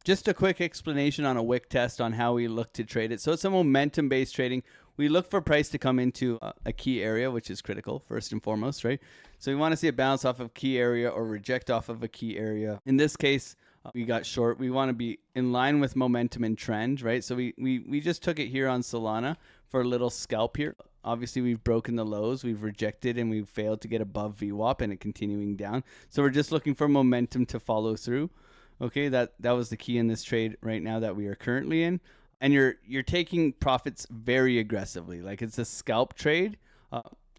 just a quick explanation on a wick test on how we look to trade it. So it's a momentum based trading. We look for price to come into a key area, which is critical first and foremost, right? So we want to see a bounce off of key area or reject off of a key area. In this case, we got short. We want to be in line with momentum and trend, right? So we just took it here on Solana for a little scalp here. Obviously, we've broken the lows, we've rejected, and we've failed to get above VWAP and it continuing down. So we're just looking for momentum to follow through. Okay, that was the key in this trade right now that we are currently in. And you're taking profits very aggressively, like it's a scalp trade.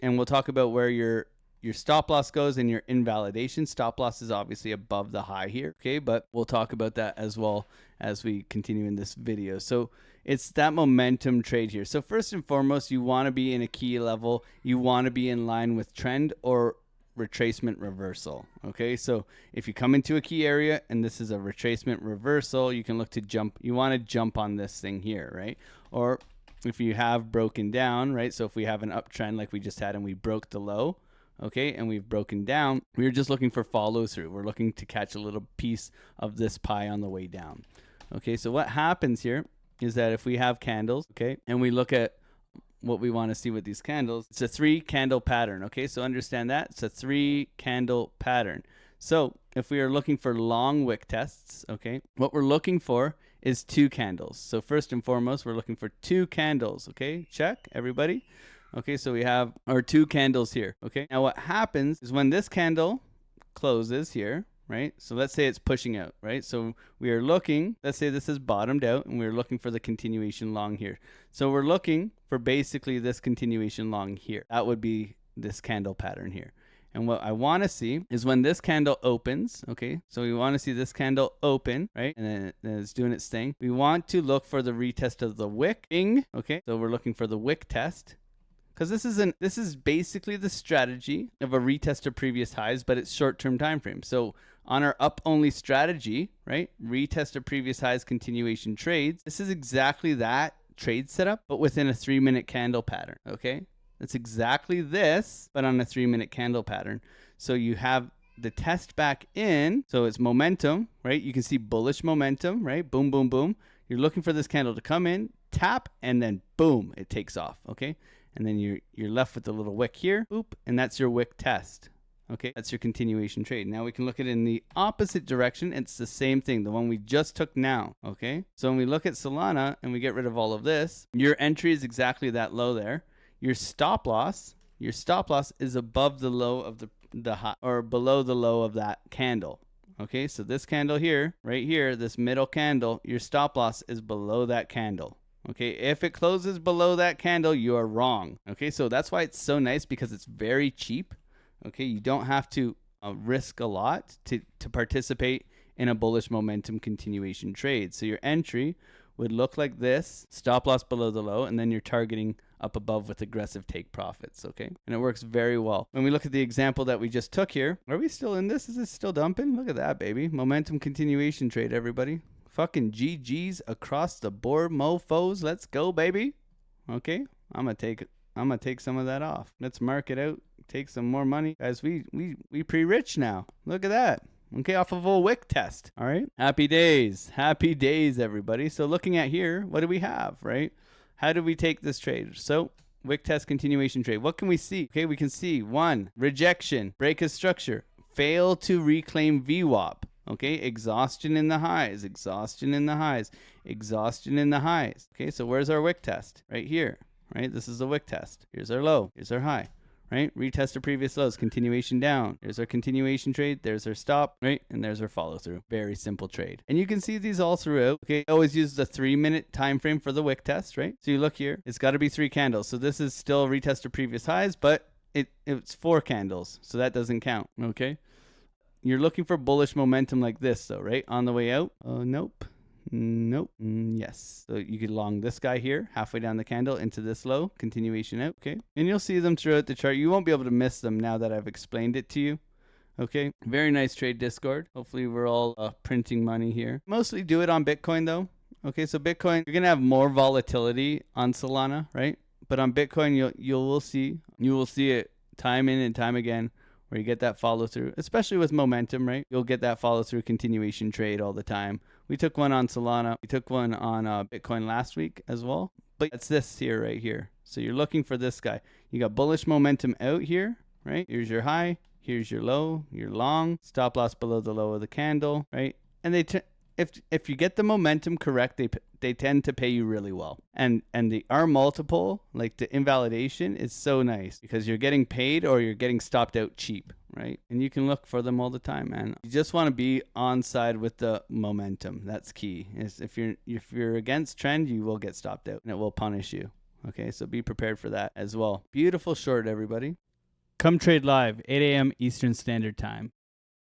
And we'll talk about where your stop loss goes and your invalidation. Stop loss is obviously above the high here, okay? But we'll talk about that as well as we continue in this video. So it's that momentum trade here. So first and foremost, you want to be in a key level. You want to be in line with trend or retracement reversal, okay? So if you come into a key area and this is a retracement reversal, you can look to jump. You want to jump on this thing here, right? Or if you have broken down, right? So if we have an uptrend like we just had and we broke the low, okay, and we've broken down, we're just looking for follow through. We're looking to catch a little piece of this pie on the way down. Okay, so what happens here is that if we have candles, okay, and we look at what we want to see with these candles, it's a 3 candle pattern. Okay, so understand that it's a 3 candle pattern. So if we are looking for long wick tests, okay, what we're looking for is 2 candles. So first and foremost, we're looking for 2 candles. Okay, check everybody. Okay, so we have our 2 candles here. Okay, now what happens is when this candle closes here, right? So let's say it's pushing out, right? So we are looking, let's say this is bottomed out and we're looking for the continuation long here. So we're looking for basically this continuation long here. That would be this candle pattern here. And what I want to see is when this candle opens, okay? So we want to see this candle open, right? And then it's doing its thing. We want to look for the retest of the wick, okay? So we're looking for the wick test. Because this is basically the strategy of a retest of previous highs, but it's short-term time frame. So on our up-only strategy, right, retest of previous highs, continuation trades, this is exactly that trade setup, but within a 3-minute candle pattern, okay? That's exactly this, but on a 3-minute candle pattern. So you have the test back in, so it's momentum, right? You can see bullish momentum, right? Boom, boom, boom. You're looking for this candle to come in, tap, and then boom, it takes off, okay? And then you're left with the little wick here, boop, and that's your wick test. Okay, that's your continuation trade. Now we can look at it in the opposite direction. It's the same thing, the one we just took now. Okay, so when we look at Solana and we get rid of all of this, your entry is exactly that low there. Your stop loss is above the low of the high, or below the low of that candle. Okay, so this candle here, right here, this middle candle, your stop loss is below that candle. Okay, if it closes below that candle, you are wrong. Okay, so that's why it's so nice, because it's very cheap. Okay, you don't have to risk a lot to participate in a bullish momentum continuation trade. So your entry would look like this, stop loss below the low, and then you're targeting up above with aggressive take profits, okay? And it works very well. When we look at the example that we just took here, are we still in this? Is this still dumping? Look at that, baby. Momentum continuation trade, everybody. Fucking GG's across the board, mofos. Let's go, baby. Okay, I'm gonna take some of that off. Let's mark it out. Take some more money, guys. We pre-rich now. Look at that. Okay, off of a wick test. All right, happy days, everybody. So looking at here, what do we have, right? How do we take this trade? So wick test continuation trade. What can we see? Okay, we can see 1, rejection, break of structure, fail to reclaim VWAP. Okay, exhaustion in the highs, exhaustion in the highs, exhaustion in the highs. Okay, so where's our wick test? Right here, right? This is the wick test. Here's our low, here's our high, right? Retest of previous lows, continuation down. There's our continuation trade, there's our stop, right? And there's our follow through. Very simple trade. And you can see these all throughout. Okay, I always use the 3-minute time frame for the wick test, right? So you look here, it's got to be 3 candles. So this is still retest of previous highs, but it's 4 candles, so that doesn't count, okay? You're looking for bullish momentum like this, though, right? On the way out. Nope. Yes. So you could long this guy here, halfway down the candle into this low, continuation out. Okay. And you'll see them throughout the chart. You won't be able to miss them now that I've explained it to you. Okay. Very nice trade, Discord. Hopefully we're all printing money here. Mostly do it on Bitcoin, though. Okay. So Bitcoin, you're going to have more volatility on Solana, right? But on Bitcoin, you will see it time in and time again, where you get that follow through, especially with momentum, right? You'll get that follow through continuation trade all the time We took one on Solana. We took one on Bitcoin last week as well. But it's this here right here. So you're looking for this guy. You got bullish momentum out here, right? Here's your high. Here's your low, your long. Stop loss below the low of the candle, right? And if you get the momentum correct, they tend to pay you really well. And the R multiple, like the invalidation, is so nice because you're getting paid or you're getting stopped out cheap, right? And you can look for them all the time, man. You just want to be on side with the momentum. That's key. Is if you're against trend, you will get stopped out and it will punish you. Okay, so be prepared for that as well. Beautiful short, everybody. Come trade live, 8 a.m. Eastern Standard Time.